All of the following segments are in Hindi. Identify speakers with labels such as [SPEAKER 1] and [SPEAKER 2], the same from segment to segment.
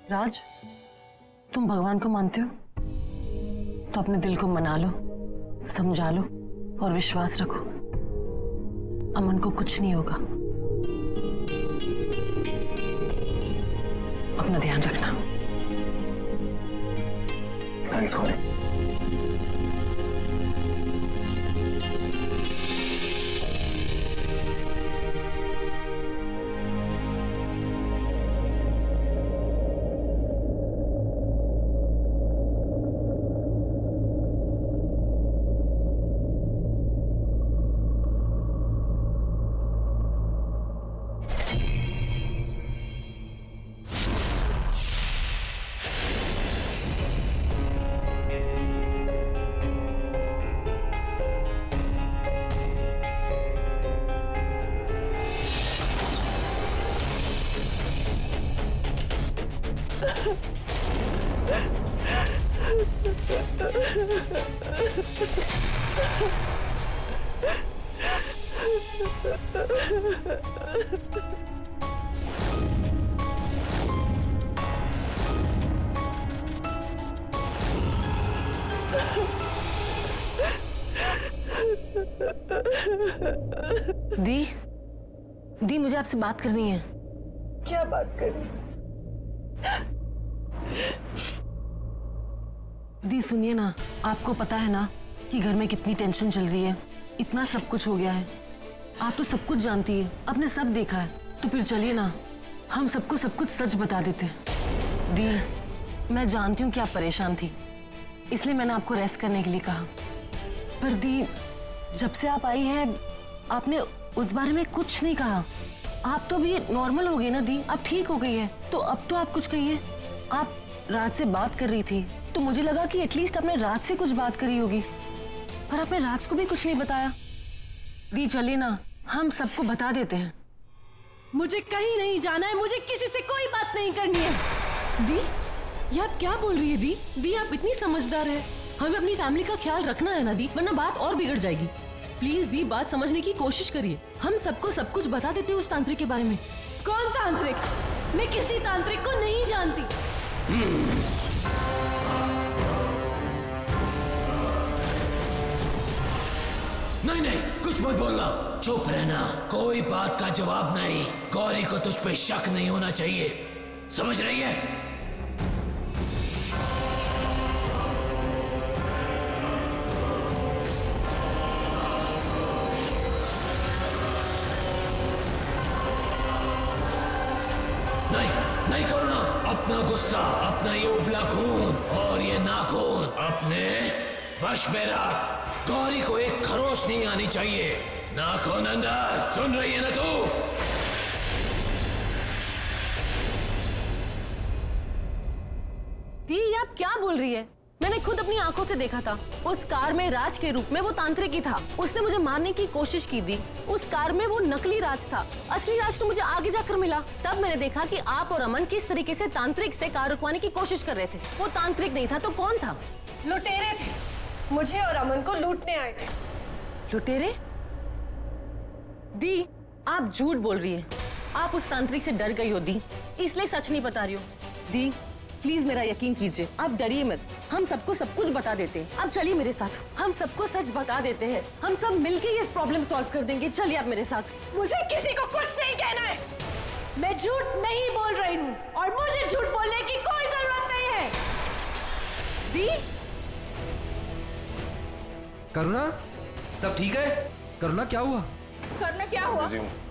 [SPEAKER 1] राज, तुम भगवान को मानते हो तो अपने दिल को मना लो, समझा लो और विश्वास रखो, अमन को कुछ नहीं होगा। अपना ध्यान रखना।
[SPEAKER 2] थैंक्स गौरी।
[SPEAKER 1] दी, मुझे आपसे बात करनी है।
[SPEAKER 3] क्या बात करनी?
[SPEAKER 1] दी सुनिए ना, आपको पता है ना कि घर में कितनी टेंशन चल रही है, इतना सब कुछ हो गया है। आप तो सब कुछ जानती है, आपने सब देखा है, तो फिर चलिए ना हम सबको सब कुछ सच बता देते हैं। दी, मैं जानती हूँ कि आप परेशान थी, इसलिए मैंने आपको रेस्ट करने के लिए कहा, पर दी जब से आप आई है आपने उस बारे में कुछ नहीं कहा। आप तो भी नॉर्मल हो गई ना दी, आप ठीक हो गई है, तो अब तो आप कुछ कहिए। आप रात से बात कर रही थी तो मुझे लगा कि एटलीस्ट आपने रात से कुछ बात करी होगी, पर आपने रात को भी कुछ नहीं बताया। दी चलिए ना हम सबको बता देते हैं।
[SPEAKER 3] मुझे कहीं नहीं जाना है, मुझे किसी से कोई बात नहीं करनी है।
[SPEAKER 1] दी, ये आप क्या बोल रही है दी? दी आप इतनी समझदार है, हमें अपनी फैमिली का ख्याल रखना है ना दी, वरना बात और बिगड़ जाएगी। प्लीज दी बात समझने की कोशिश करिए, हम सबको सब कुछ बता देते हैं उस तांत्रिक के बारे में।
[SPEAKER 3] कौन तांत्रिक? मैं किसी तांत्रिक को नहीं जानती।
[SPEAKER 4] नहीं नहीं, कुछ मत बोलना, चुप रहना, कोई बात का जवाब नहीं। गौरी को तुझ पे शक नहीं होना चाहिए, समझ रही है? नहीं करुणा, अपना गुस्सा, अपना ये उबला खून और ये नाखून अपने वश में रख। गौरी को एक खरोश नहीं आनी चाहिए। नाखून अंदर, सुन रही है ना तू?
[SPEAKER 1] दी आप क्या बोल रही है? मैंने खुद अपनी आंखों से देखा था, उस कार में राज के रूप में वो तांत्रिक ही था। उसने मुझे मारने की कोशिश की थी। उस कार में वो नकली राज था, असली राज तो मुझे आगे जाकर मिला। तब मैंने देखा कि आप और अमन किस तरीके से तांत्रिक से कार रुकवाने की कोशिश कर रहे थे। वो तांत्रिक नहीं था तो कौन था?
[SPEAKER 3] लुटेरे थे, मुझे और अमन को लूटने आए थे।
[SPEAKER 1] लुटेरे? दी आप झूठ बोल रही है, आप उस तांत्रिक से डर गई हो दी, इसलिए सच नहीं बता रही हो। दी प्लीज मेरा यकीन कीजिए, आप डरिए मत, हम सबको सब कुछ बता देते हैं। आप चलिए मेरे साथ, हम सबको सच बता देते हैं, हम सब मिलके ये प्रॉब्लम सॉल्व कर देंगे। चलिए आप मेरे साथ।
[SPEAKER 3] मुझे किसी को कुछ नहीं कहना है, मैं झूठ नहीं बोल रही हूँ और मुझे झूठ बोलने की कोई जरूरत नहीं है।
[SPEAKER 1] दी,
[SPEAKER 5] करुणा सब ठीक है? करुणा क्या हुआ?
[SPEAKER 3] करुणा क्या हुआ?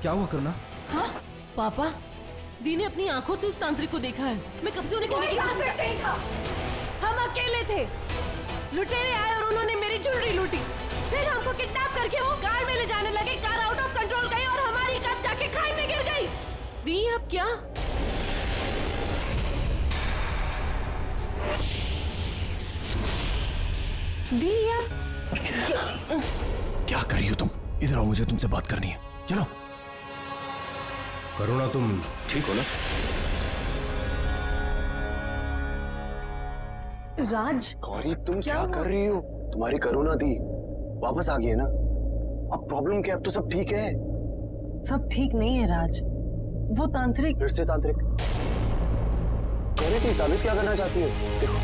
[SPEAKER 5] क्या हुआ करुणा?
[SPEAKER 1] हाँ पापा, दी ने अपनी आंखों से उस तांत्रिक को देखा है। मैं कब से उन्हें कहने की कोशिश कर रही
[SPEAKER 3] था। हम अकेले थे, लुटेरे आए और उन्होंने मेरी ज्वेलरी लूटी, फिर हमको किडनैप करके वो कार में ले जाने लगे। कार आउट ऑफ कंट्रोल गई और हमारी कार जाके खाई में गिर गई।
[SPEAKER 1] दी अब क्या? दी अब
[SPEAKER 2] क्या कर रही हो तुम? इधर आओ, मुझे तुमसे बात करनी है। चलो।
[SPEAKER 6] करुणा तुम ठीक हो ना?
[SPEAKER 1] राज,
[SPEAKER 2] गौरी तुम क्या कर रही हो? तुम्हारी करुणा दी वापस आ गई है ना? अब प्रॉब्लम क्या? अब तो सब ठीक है।
[SPEAKER 1] सब ठीक नहीं है राज, वो तांत्रिक।
[SPEAKER 2] फिर से तांत्रिक? तुम साबित क्या करना चाहती हो? देखो,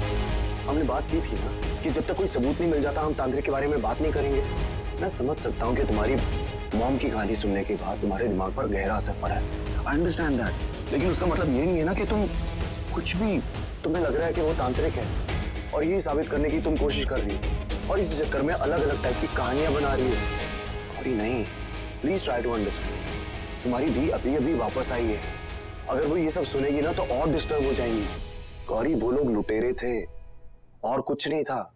[SPEAKER 2] हमने बात की थी ना कि जब तक कोई सबूत नहीं मिल जाता हम तांत्रिक के बारे में बात नहीं करेंगे। मैं समझ सकता हूँ कि तुम्हारी मॉम की कहानी सुनने के बाद तुम्हारे दिमाग पर गहरा असर पड़ा है। आई अंडरस्टैंड दैट, लेकिन उसका मतलब ये नहीं है ना कि तुम कुछ भी तुम्हें लग रहा है कि वो तांत्रिक है और यही साबित करने की तुम कोशिश कर रही हो और इस चक्कर में अलग अलग टाइप की कहानियां बना रही हो। गौरी नहीं, प्लीज ट्राई टू अंडरस्टैंड। तुम्हारी दी अभी अभी वापस आई है, अगर वो ये सब सुनेगी ना तो और डिस्टर्ब हो जाएंगी। गौरी, वो लोग लुटेरे थे और कुछ नहीं था।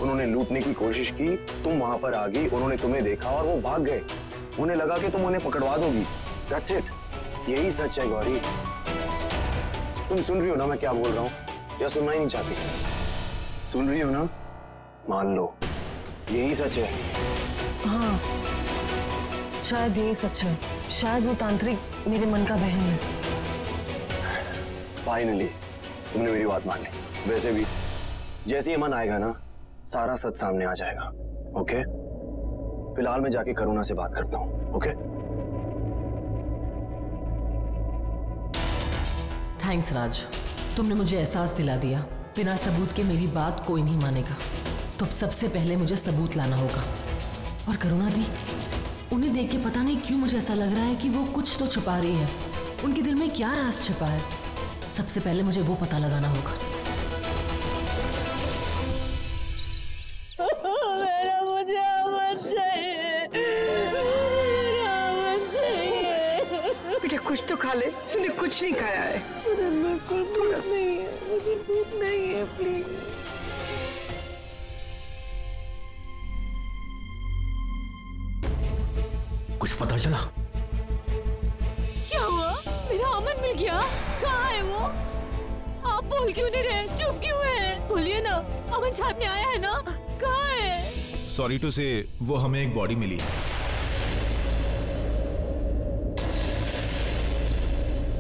[SPEAKER 2] उन्होंने लूटने की कोशिश की, तुम वहां पर आ गई, उन्होंने तुम्हें देखा और वो भाग गए। उन्हें लगा कि तुम उन्हें पकड़वा दोगी। दैट्स इट, यही सच है गौरी। तुम सुन रही हो ना मैं क्या बोल रहा हूँ, या सुनना ही नहीं चाहती? सुन रही हो ना? मान लो यही सच है।
[SPEAKER 1] हाँ, शायद यही सच है। शायद वो तांत्रिक मेरे मन का वहम है।
[SPEAKER 2] फाइनली तुमने मेरी बात मान ली। वैसे भी जैसे ही मन आएगा ना, सारा सच सामने आ जाएगा। ओके, फिलहाल मैं जाके करुणा से बात करता हूँ। ओके?
[SPEAKER 6] थैंक्स राज, तुमने मुझे एहसास दिला दिया बिना सबूत के मेरी बात कोई नहीं मानेगा। तो अब सबसे पहले मुझे सबूत लाना होगा। और करुणा दी, उन्हें देख के पता नहीं क्यों मुझे ऐसा लग रहा है कि वो कुछ तो छुपा रही है। उनके दिल में क्या राज छिपा है, सबसे पहले मुझे वो पता लगाना होगा।
[SPEAKER 3] मेरा मुझे अमन चाहिए, मेरा अमन चाहिए।
[SPEAKER 7] बेटा कुछ तो खा ले, तूने कुछ नहीं खाया है।
[SPEAKER 3] बिल्कुल भूख नहीं है, मुझे भूख नहीं है, प्लीज।
[SPEAKER 4] कुछ पता चला?
[SPEAKER 3] क्या हुआ? मेरा अमन मिल गया? कहाँ है वो? आप बोल क्यों नहीं रहे? चुप क्यों है? बोलिए ना, अमन साथ में आया है ना? कहाँ है?
[SPEAKER 8] सॉरी टू से, वो हमें एक बॉडी मिली।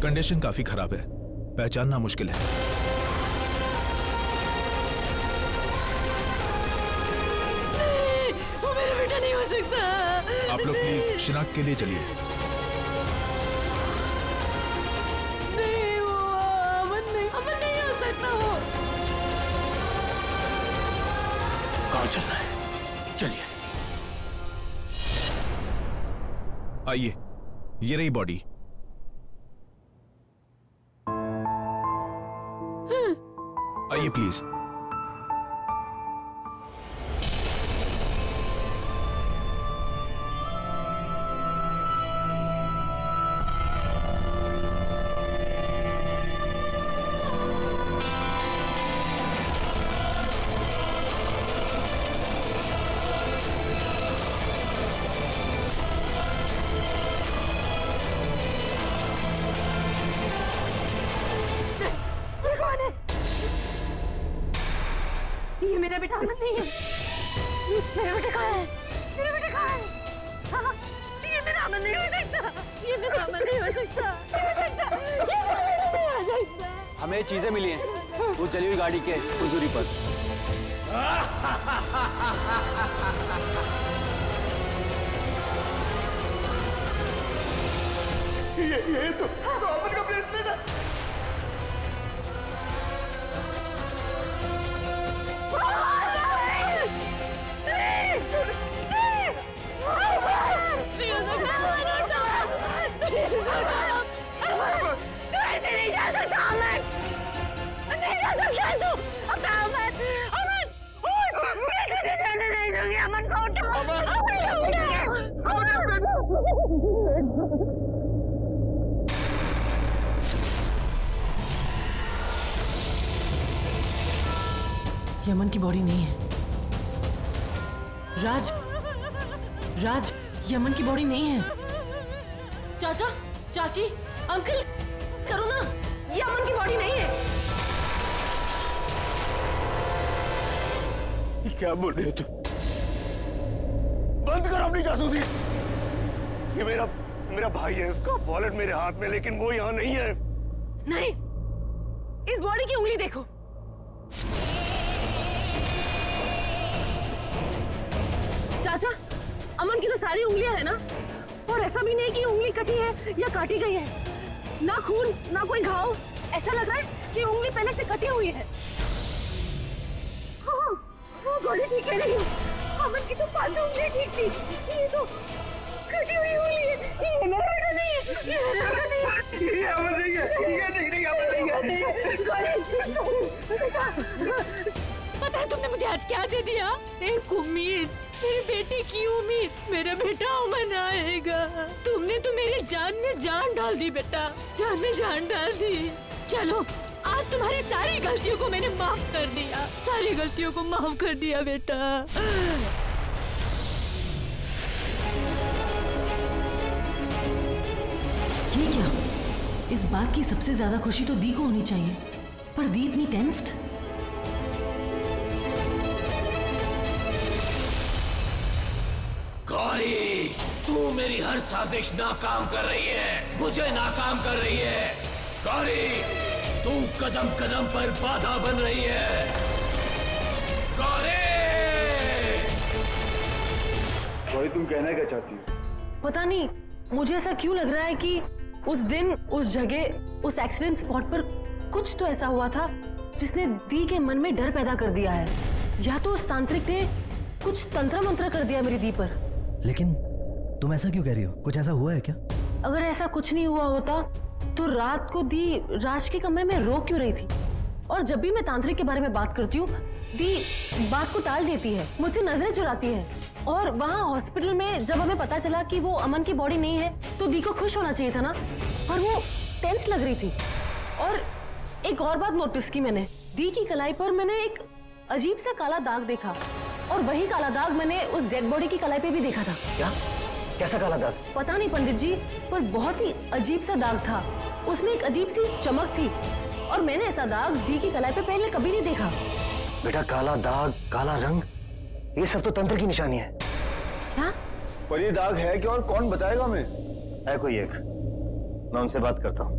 [SPEAKER 8] कंडीशन काफी खराब है, पहचानना मुश्किल है।
[SPEAKER 3] नहीं, वो मेरा बेटा नहीं हो सकता।
[SPEAKER 8] आप लोग प्लीज शिनाख्त के लिए चलिए।
[SPEAKER 3] नहीं, वो अमन नहीं हो सकता वो।
[SPEAKER 4] कहाँ चल रहा है? चलिए।
[SPEAKER 8] आइए, ये रही बॉडी। आइए प्लीज।
[SPEAKER 3] ये मेरा बेटा अमन नहीं है। मेरा बेटा कहाँ है? मेरा बेटा कहाँ है? हाँ, ये मेरा अमन नहीं हो सकता। ये मेरा अमन नहीं हो सकता। ये मेरा नहीं हो सकता।
[SPEAKER 9] हमें चीजें मिली हैं वो चली हुई गाड़ी के उस दूरी पर।
[SPEAKER 2] ये तो अमन का ब्रेसलेट है।
[SPEAKER 6] यमन की बॉडी नहीं है। राज, राज, यमन की बॉडी नहीं है।
[SPEAKER 3] चाचा, चाची, अंकल, करुणा, ये अमन की बॉडी नहीं है।
[SPEAKER 2] क्या बोल रहे हो तुम? बंद करो अपनी जासूसी। ये मेरा भाई है, इसका वॉलेट मेरे हाथ में, लेकिन वो यहाँ नहीं है।
[SPEAKER 3] नहीं, इस बॉडी की उंगली देखो। चाचा, अमन की तो सारी उंगलियां है ना, और ऐसा भी नहीं कि उंगली कटी है या काटी गई है। ना खून, ना कोई घाव। ऐसा लग रहा है पहले से कटी हुई है। हाँ, गौरी ठीक कह रही है, अमन की तो 5 उंगलियां ठीक थी, ये तो कटी हुई उंगली है। ये मेरा बेटा नहीं है, ये मेरा बेटा नहीं है, ये अमन नहीं है, ये नहीं अमन नहीं है।
[SPEAKER 10] पता है तुमने मुझे आज क्या दे दिया? एक उम्मीद, मेरी बेटी की उम्मीद। मेरा बेटा अमन आएगा। तुमने तो मेरी जान में जान डाल दी बेटा, जान में जान डाल दी। चलो आज तुम्हारी सारी गलतियों को मैंने माफ कर दिया, सारी गलतियों को माफ कर दिया बेटा।
[SPEAKER 6] ये क्या? इस बात की सबसे ज्यादा खुशी तो दी को होनी चाहिए, पर दी इतनी टेंस्ड।
[SPEAKER 4] गौरी, तू मेरी हर साजिश नाकाम कर रही है, मुझे नाकाम कर रही है। गौरी, तू कदम कदम पर बाधा बन रही है। गौरी,
[SPEAKER 11] गौरी तुम कहना क्या चाहती हो?
[SPEAKER 1] पता नहीं, मुझे ऐसा क्यों लग रहा है कि उस दिन, उस जगह, उस एक्सीडेंट स्पॉट पर कुछ तो ऐसा हुआ था जिसने दी के मन में डर पैदा कर दिया है। या तो उस तांत्रिक ने कुछ तंत्र मंत्र कर दिया मेरी दी पर।
[SPEAKER 12] लेकिन तुम ऐसा क्यों कह रही हो? कुछ ऐसा हुआ है क्या?
[SPEAKER 1] अगर ऐसा कुछ नहीं हुआ होता तो रात को दी राज के कमरे में रो क्यों रही थी? और जब भी मैं तांत्रिक के बारे में बात करती हूँ, दी बात को टाल देती है, मुझसे नजरें चुराती है। और वहाँ हॉस्पिटल में जब हमें पता चला कि वो अमन की बॉडी नहीं है, तो दी को खुश होना चाहिए था ना, पर वो टेंस लग रही थी। और एक और बात नोटिस की मैंने, दी की कलाई पर मैंने एक अजीब सा काला दाग देखा, और वही काला दाग मैंने उस डेड बॉडी की कलाई पे भी देखा था।
[SPEAKER 12] क्या? कैसा काला दाग?
[SPEAKER 1] पता नहीं पंडित जी, पर बहुत ही अजीब सा दाग था, उसमें एक अजीब सी चमक थी, और मैंने ऐसा दाग दी की कलाई पे पहले कभी नहीं देखा।
[SPEAKER 12] बेटा काला दाग, काला रंग, ये सब तो तंत्र की निशानी है।
[SPEAKER 1] क्या?
[SPEAKER 11] पर ये दाग है क्या और कौन बताएगा हमें?
[SPEAKER 12] है कोई एक, मैं उनसे बात करता हूँ।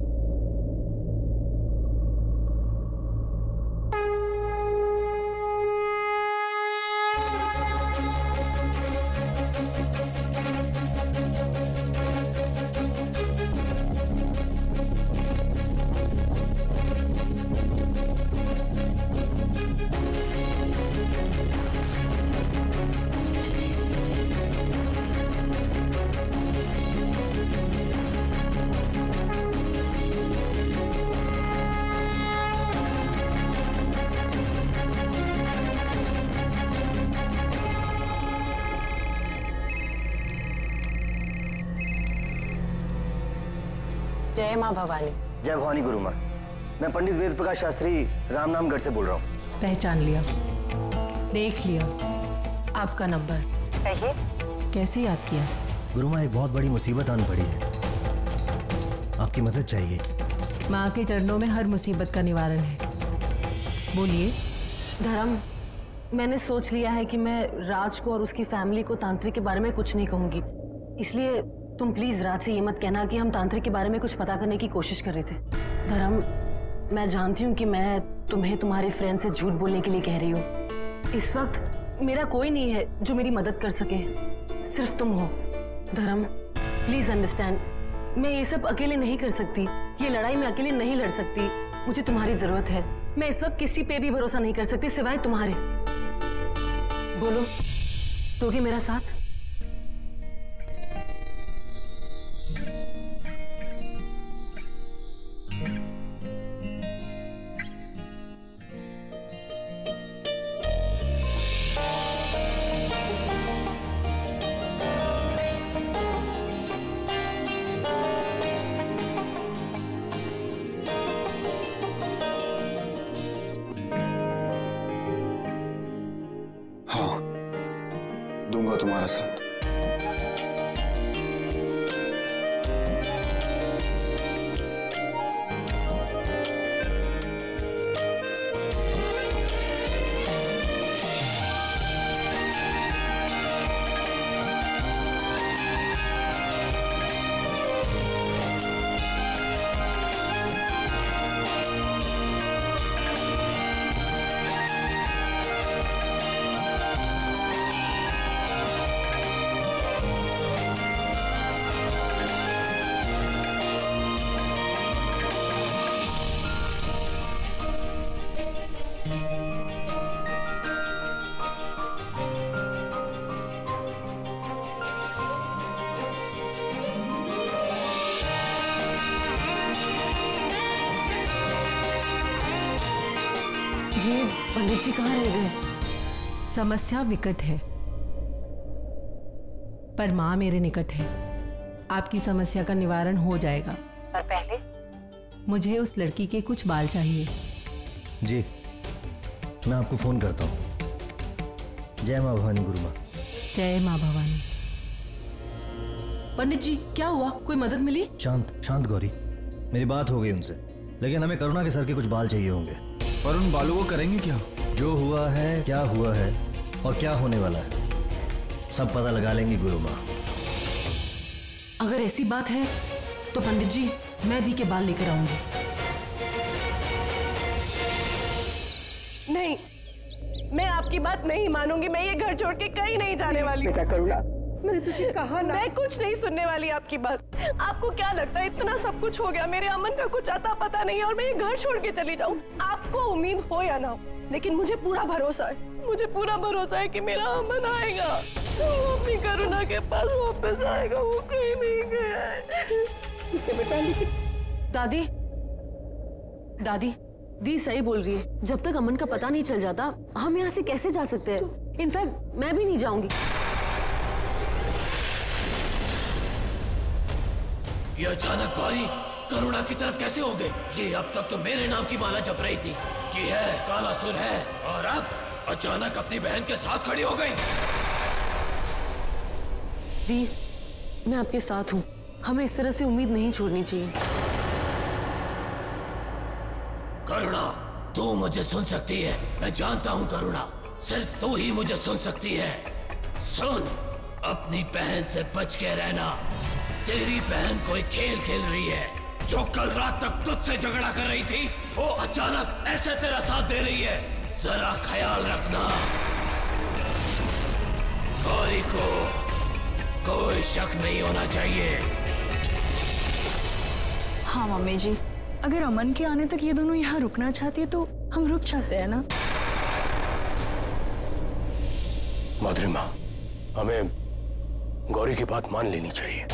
[SPEAKER 1] जय माँ भवानी।
[SPEAKER 12] जय भवानी गुरु माँ। मैं पंडित वेद प्रकाश शास्त्री रामनामगढ़ से बोल रहा हूँ।
[SPEAKER 6] पहचान लिया, देख लिया। आपका नंबर
[SPEAKER 1] कहिए।
[SPEAKER 6] कैसे याद किया?
[SPEAKER 12] गुरु माँ, एक बहुत बड़ी मुसीबत आन पड़ी है, आपकी मदद चाहिए।
[SPEAKER 6] माँ के चरणों में हर मुसीबत का निवारण है, बोलिए।
[SPEAKER 1] धर्म, मैंने सोच लिया है कि मैं राज को और उसकी फैमिली को तांत्रिक के बारे में कुछ नहीं कहूंगी, इसलिए तुम प्लीज राज से ये मत कहना कि हम तांत्रिक के बारे में कुछ पता करने की कोशिश कर रहे थे। धर्म, मैं जानती हूँ कि मैं तुम्हें तुम्हारे फ्रेंड से झूठ बोलने के लिए कह रही हूँ। इस वक्त मेरा कोई नहीं है जो मेरी मदद कर सके, सिर्फ तुम हो। धर्म, प्लीज अंडरस्टैंड, मैं ये सब अकेले नहीं कर सकती, ये लड़ाई मैं अकेले नहीं लड़ सकती, मुझे तुम्हारी जरूरत है। मैं इस वक्त किसी पे भी भरोसा नहीं कर सकती सिवाय तुम्हारे। बोलो, दोगे मेरा साथ?
[SPEAKER 11] दूंगा तुम्हारा साथ।
[SPEAKER 1] ये पंडित जी कहाँ रह गए?
[SPEAKER 6] समस्या विकट है, पर माँ मेरे निकट है। आपकी समस्या का निवारण हो जाएगा, पर पहले मुझे उस लड़की के कुछ बाल चाहिए।
[SPEAKER 12] जी, मैं आपको फोन करता हूँ। जय माँ भवानी गुरु माँ।
[SPEAKER 6] जय माँ भवानी।
[SPEAKER 1] पंडित जी क्या हुआ, कोई मदद मिली?
[SPEAKER 12] शांत शांत गौरी, मेरी बात हो गई उनसे, लेकिन हमें करुणा के सर के कुछ बाल चाहिए होंगे।
[SPEAKER 5] पर उन बालों को करेंगे क्या?
[SPEAKER 12] जो हुआ है, क्या हुआ है और क्या होने वाला है, सब पता लगा लेंगी गुरु माँ।
[SPEAKER 1] अगर ऐसी बात है तो पंडित जी मैं दी के बाल लेकर आऊंगी।
[SPEAKER 7] नहीं, मैं आपकी बात नहीं मानूंगी। मैं ये घर छोड़ के कहीं नहीं जाने वाली। बेटा करुणा, मैंने तुझे कहा ना। मैं कुछ नहीं सुनने वाली आपकी बात। आपको क्या लगता है इतना सब कुछ हो गया, मेरे अमन का कुछ आता पता नहीं और मैं ये घर छोड़ के चली जाऊं? आपको उम्मीद हो या ना हो, लेकिन मुझे पूरा भरोसा है, मुझे पूरा भरोसा है कि मेरा अमन आएगा, वो अपनी करुणा के पास वापस आएगा। वो कहीं नहीं गया है। ठीक है बेटा, लेकिन
[SPEAKER 1] दादी, दादी, दी सही बोल रही है। जब तक अमन का पता नहीं चल जाता हम यहाँ से कैसे जा सकते हैं? इनफैक्ट मैं भी नहीं जाऊंगी।
[SPEAKER 4] ये अचानक गौरी करुणा की तरफ कैसे हो गई? जी, अब तक तो मेरे नाम की माला जप रही थी कि है कालासुर है, और अब अचानक अपनी बहन के साथ खड़ी हो गई।
[SPEAKER 1] दी, मैं आपके साथ हूँ, हमें इस तरह से उम्मीद नहीं छोड़नी चाहिए।
[SPEAKER 4] करुणा, तू मुझे सुन सकती है, मैं जानता हूँ करुणा, सिर्फ तू ही मुझे सुन सकती है। सुन, अपनी बहन से बच के रहना। तेरी बहन कोई खेल खेल रही है। जो कल रात तक तुझसे झगड़ा कर रही थी, वो अचानक ऐसे तेरा साथ दे रही है। जरा ख्याल रखना। गौरी को कोई शक नहीं होना चाहिए।
[SPEAKER 3] हाँ मम्मी जी, अगर अमन के आने तक ये दोनों यहाँ रुकना चाहती है तो हम रुक जाते हैं ना।
[SPEAKER 13] माधुरी माँ, हमें गौरी की बात मान लेनी चाहिए।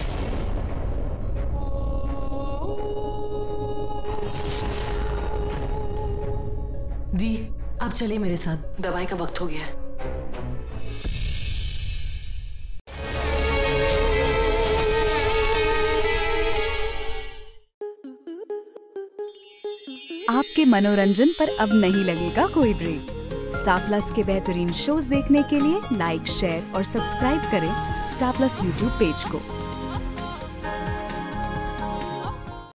[SPEAKER 1] दी, अब चलिए मेरे साथ, दवाई का वक्त हो गया है।
[SPEAKER 14] आपके मनोरंजन पर अब नहीं लगेगा कोई ब्रेक। स्टार प्लस के बेहतरीन शोज देखने के लिए लाइक, शेयर और सब्सक्राइब करें स्टार प्लस यूट्यूब पेज को।